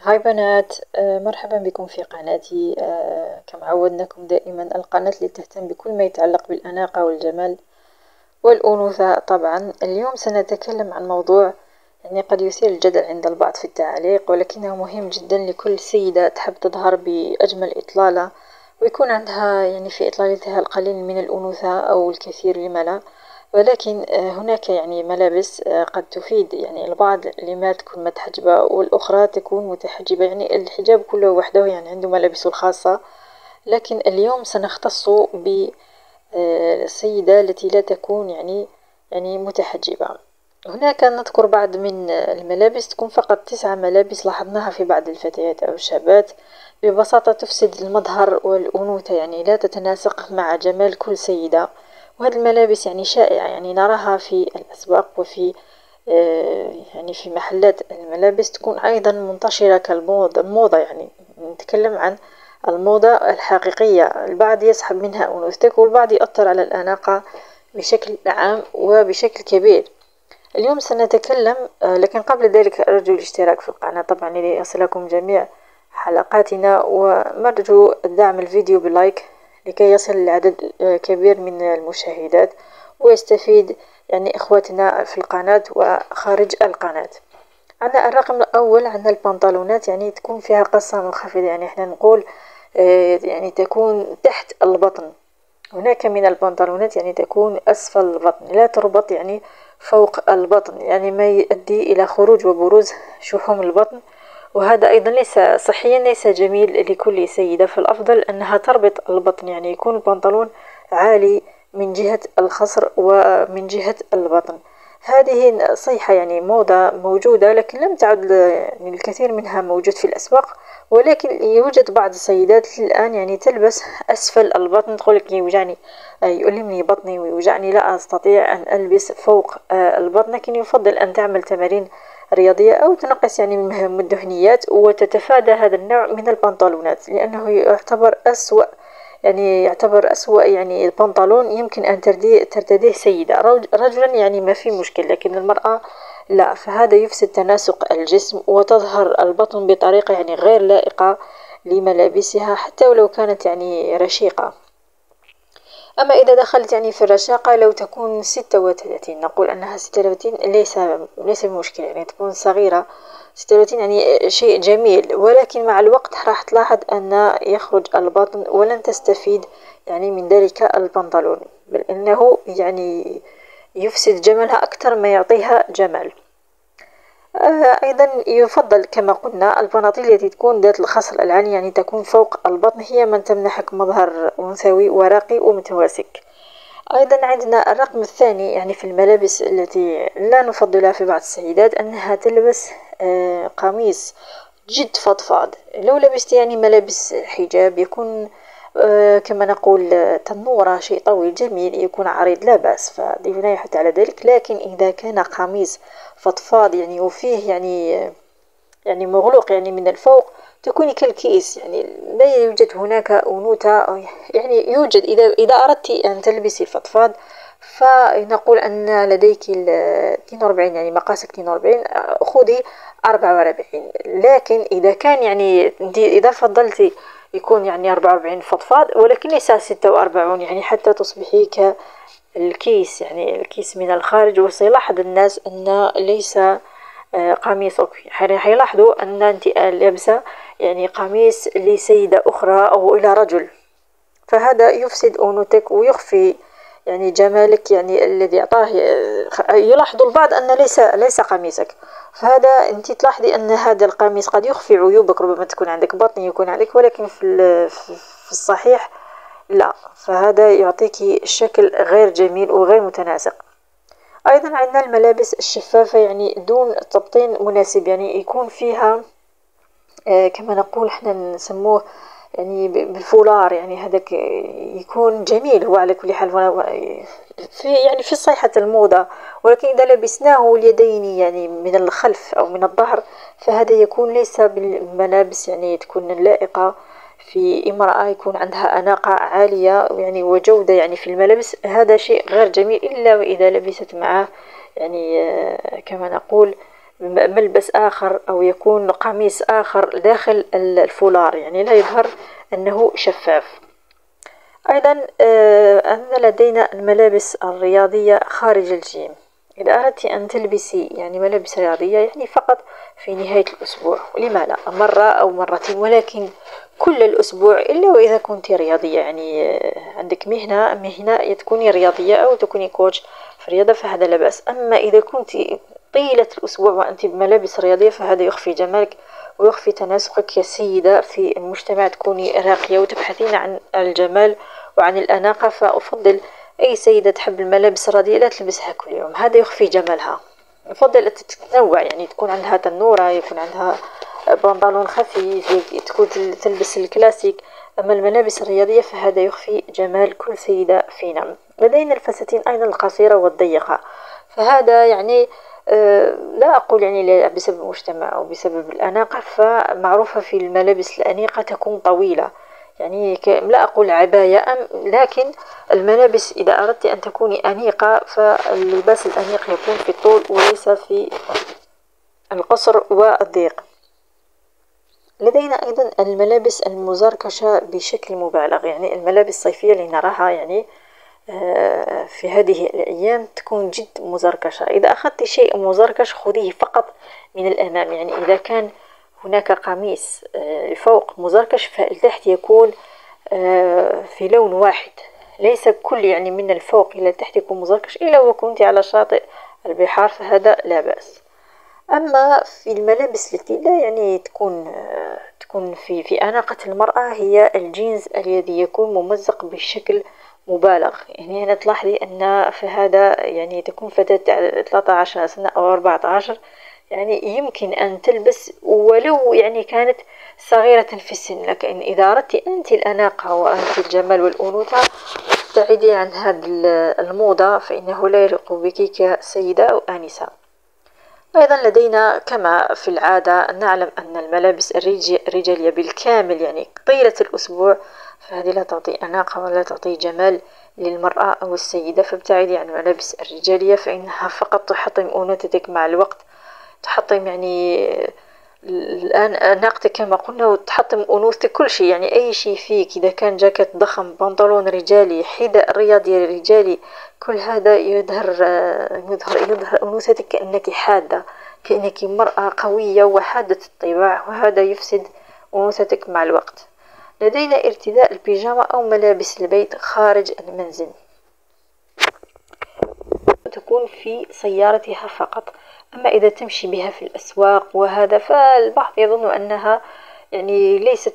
هاي بنات، مرحبا بكم في قناتي. كما عودناكم دائما القناة اللي تهتم بكل ما يتعلق بالأناقة والجمال والأنوثة. طبعا اليوم سنتكلم عن موضوع يعني قد يثير الجدل عند البعض في التعليق، ولكنه مهم جدا لكل سيدة تحب تظهر بأجمل إطلالة ويكون عندها يعني في إطلالتها القليل من الأنوثة أو الكثير لما لا. ولكن هناك يعني ملابس قد تفيد يعني البعض لما تكون متحجبة والأخرى تكون متحجبة، يعني الحجاب كله وحده يعني عنده ملابسه الخاصة. لكن اليوم سنختص بالسيدة التي لا تكون يعني متحجبة. هناك نذكر بعض من الملابس، تكون فقط 9 ملابس لاحظناها في بعض الفتيات أو الشابات، ببساطة تفسد المظهر والأنوثة، يعني لا تتناسق مع جمال كل سيدة. وهذه الملابس يعني شائعة، يعني نراها في الأسواق وفي يعني في محلات الملابس، تكون أيضا منتشرة كالموضة. يعني نتكلم عن الموضة الحقيقية، البعض يسحب منها أنوثتك والبعض يؤثر على الأناقة بشكل عام وبشكل كبير. اليوم سنتكلم، لكن قبل ذلك أرجو الاشتراك في القناة طبعا ليصلكم جميع حلقاتنا، ونرجو دعم الفيديو باللايك لكي يصل لعدد كبير من المشاهدات ويستفيد يعني إخوتنا في القناة وخارج القناة. عندنا الرقم الأول، عندنا البنطلونات، يعني تكون فيها قصة منخفضة، يعني احنا نقول يعني تكون تحت البطن. هناك من البنطلونات يعني تكون أسفل البطن، لا تربط يعني فوق البطن، يعني ما يؤدي إلى خروج وبروز شحوم البطن، وهذا أيضا ليس صحيا، ليس جميل لكل سيدة. فالأفضل أنها تربط البطن، يعني يكون البنطلون عالي من جهة الخصر ومن جهة البطن. هذه صيحة يعني موضة موجودة، لكن لم تعد يعني الكثير منها موجود في الأسواق. ولكن يوجد بعض السيدات الآن يعني تلبس أسفل البطن، تقولك يوجعني يؤلمني بطني ويوجعني، لا أستطيع أن ألبس فوق البطن. لكن يفضل أن تعمل تمارين رياضية أو تنقص يعني من الدهنيات وتتفادى هذا النوع من البنطلونات، لأنه يعتبر أسوأ، يعني يعتبر أسوأ يعني البنطلون يمكن أن ترتديه سيدة. رجلا يعني ما في مشكل، لكن المرأة لا، فهذا يفسد تناسق الجسم وتظهر البطن بطريقة يعني غير لائقة لملابسها حتى ولو كانت يعني رشيقة. أما إذا دخلت يعني في الرشاقة، لو تكون 36، نقول أنها 36 ليس بمشكلة، يعني تكون صغيرة 36 يعني شيء جميل، ولكن مع الوقت راح تلاحظ أن يخرج البطن ولن تستفيد يعني من ذلك البنطلون، بل إنه يعني يفسد جمالها أكثر ما يعطيها جمال. أيضا يفضل كما قلنا البناطيل التي تكون ذات الخصر العالي، يعني تكون فوق البطن، هي من تمنحك مظهر أنثوي وراقي ومتماسك. أيضا عندنا الرقم الثاني يعني في الملابس التي لا نفضلها في بعض السيدات، أنها تلبس قميص جد فضفاض. لو لبست يعني ملابس حجاب يكون كما نقول تنورة، شيء طويل جميل يكون عريض لا بأس، فضيف لا يحث على ذلك. لكن إذا كان قميص فضفاض يعني وفيه يعني مغلوق يعني من الفوق، تكوني كالكيس، يعني لا يوجد هناك أنوثة. يعني يوجد إذا أردت أن تلبسي فضفاض فنقول أن لديك 42، يعني مقاسك 42، خذي 44. لكن إذا كان يعني إذا فضلتي يكون يعني 44 فضفاض ولكن ليس 46، يعني حتى تصبحي كالكيس، يعني الكيس من الخارج، وسيلاحظ الناس أن ليس قميصك، حيلاحظوا أن أنت لابسة يعني قميص لسيدة أخرى أو إلى رجل، فهذا يفسد أنوثتك ويخفي يعني جمالك، يعني الذي أعطاه. يلاحظ البعض أن ليس قميصك، فهذا أنت تلاحظي أن هذا القميص قد يخفي عيوبك، ربما تكون عندك بطن يكون عليك، ولكن في الصحيح لا، فهذا يعطيك شكل غير جميل وغير متناسق. أيضا عندنا الملابس الشفافة، يعني دون تبطين مناسب، يعني يكون فيها كما نقول احنا نسموه يعني بالفولار، يعني هذاك يكون جميل هو على كل حال في يعني في صيحة الموضة. ولكن إذا لبسناه اليدين يعني من الخلف أو من الظهر، فهذا يكون ليس بالملابس يعني تكون لائقة في امرأة يكون عندها أناقة عالية يعني وجودة يعني في الملابس. هذا شيء غير جميل إلا وإذا لبست معه يعني كما نقول ملبس آخر أو يكون قميص آخر داخل الفولار، يعني لا يظهر أنه شفاف. أيضا أن لدينا الملابس الرياضية خارج الجيم. إذا أردت أن تلبسي يعني ملابس رياضية يعني فقط في نهاية الأسبوع، لما لا مرة أو مرتين، ولكن كل الأسبوع إلا وإذا كنت رياضية، يعني عندك مهنة تكوني رياضية أو تكوني كوتش في الرياضة، فهذا لا بأس. أما إذا كنت طيلة الأسبوع وأنت بملابس رياضية فهذا يخفي جمالك ويخفي تناسقك كسيدة في المجتمع، تكوني راقية وتبحثين عن الجمال وعن الأناقة. فأفضل أي سيدة تحب الملابس الرياضية لا تلبسها كل يوم، هذا يخفي جمالها. أفضل أن تتنوع، يعني تكون عندها تنورة، يكون عندها بنطلون خفيف، تكون تلبس الكلاسيك. أما الملابس الرياضية فهذا يخفي جمال كل سيدة فينا. لدينا الفساتين أيضا القصيرة والضيقة، فهذا يعني لا أقول يعني بسبب المجتمع أو بسبب الأناقة، فمعروفة في الملابس الأنيقة تكون طويلة، يعني لا أقول عباية، لكن الملابس إذا أردت أن تكوني أنيقة فاللباس الأنيق يكون في الطول وليس في القصر والضيق. لدينا أيضا الملابس المزركشة بشكل مبالغ، يعني الملابس الصيفية اللي نراها يعني في هذه الأيام تكون جد مزركشة. إذا أخذت شيء مزركش خذيه فقط من الأمام، يعني إذا كان هناك قميص فوق مزركش فالتحت يكون في لون واحد، ليس كل يعني من الفوق إلى التحت يكون مزركش، إلا وكنت على شاطئ البحار فهذا لا بأس. أما في الملابس التي لا يعني تكون في أناقة المرأة هي الجينز الذي يكون ممزق بشكل مبالغ. يعني هنا تلاحظي أن في هذا يعني تكون فتاة 13 سنة أو 14 يعني يمكن أن تلبس ولو يعني كانت صغيرة في السن، لكن إذا أردت أنت الأناقة وأنت الجمال والأنوثة ابتعدي عن هذه الموضة، فإنه لا يليق بك كسيدة أو آنسة. أيضا لدينا كما في العادة نعلم أن الملابس الرجالية بالكامل يعني طيلة الأسبوع فهذه لا تعطي أناقة ولا تعطي جمال للمرأة أو السيدة، فابتعدي عن الملابس الرجالية فإنها فقط تحطم أنوثتك مع الوقت، تحطم يعني الآن أناقتك كما قلنا وتحطم أنوثتك كل شيء، يعني أي شيء فيك إذا كان جاكيت ضخم، بنطلون رجالي، حذاء رياضي رجالي، كل هذا يظهر أنوثتك كأنك حادة، كأنك مرأة قوية وحادة الطباع، وهذا يفسد أنوثتك مع الوقت. لدينا ارتداء البيجامة أو ملابس البيت خارج المنزل، تكون في سيارتها فقط. أما إذا تمشي بها في الأسواق وهذا فالبعض يظن أنها يعني ليست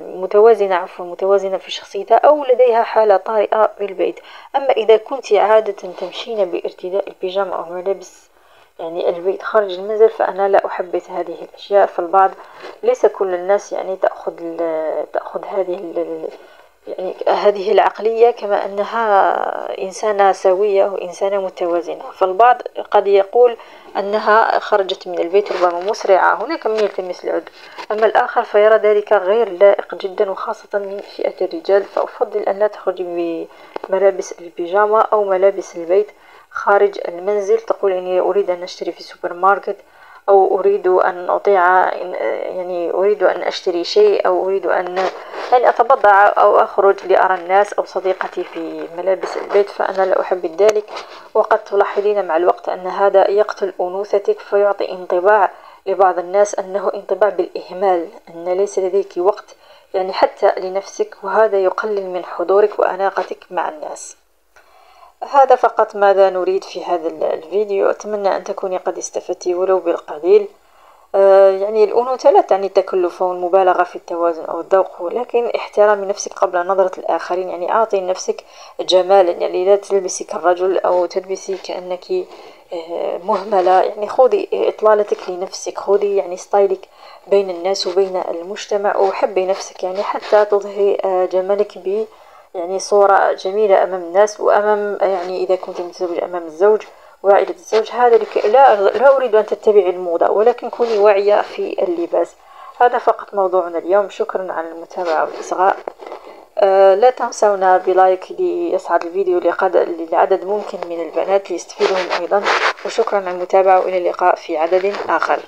متوازنة في شخصيتها أو لديها حالة طارئة بالبيت. أما إذا كنت عادة تمشين بارتداء البيجامة أو ملابس يعني البيت خارج المنزل فأنا لا أحبذ هذه الأشياء. فالبعض ليس كل الناس يعني تأخذ يعني هذه العقلية كما أنها إنسانة سوية وإنسانة متوازنة. فالبعض قد يقول أنها خرجت من البيت ربما مسرعة، هناك من يلتمس العذر، أما الآخر فيرى ذلك غير لائق جدا وخاصة من فئة الرجال. فأفضل أن لا تخرجي بملابس البيجامة أو ملابس البيت خارج المنزل، تقول إني أريد أن أشتري في السوبر ماركت أو أريد أن أطيع يعني أريد أن أشتري شيء أو أريد أن يعني أتبضع أو أخرج لأرى الناس أو صديقتي في ملابس البيت، فأنا لا أحب ذلك. وقد تلاحظين مع الوقت أن هذا يقتل أنوثتك فيعطي انطباع لبعض الناس أنه انطباع بالإهمال، أن ليس لديك وقت يعني حتى لنفسك، وهذا يقلل من حضورك وأناقتك مع الناس. هذا فقط ماذا نريد في هذا الفيديو، أتمنى أن تكوني قد استفدتي ولو بالقليل. يعني الأنوثة لا تعني تكلف ومبالغة في التوازن أو الذوق، ولكن احترام نفسك قبل نظرة الآخرين، يعني أعطي نفسك جمالا، يعني لا تلبسي كالرجل أو تلبسي كأنك مهملة، يعني خذي إطلالتك لنفسك، خذي يعني ستايلك بين الناس وبين المجتمع، وحبي نفسك يعني حتى تظهري جمالك يعني صورة جميلة أمام الناس وأمام يعني إذا كنت متزوجة أمام الزوج وعائلة الزوج. هذا لا أريد أن تتبعي الموضة، ولكن كوني واعية في اللباس. هذا فقط موضوعنا اليوم، شكرا على المتابعة والإصغاء. لا تنسونا بلايك ليصعد الفيديو لعدد ممكن من البنات ليستفيدوا هم أيضا. وشكرا على المتابعة، وإلى اللقاء في عدد آخر.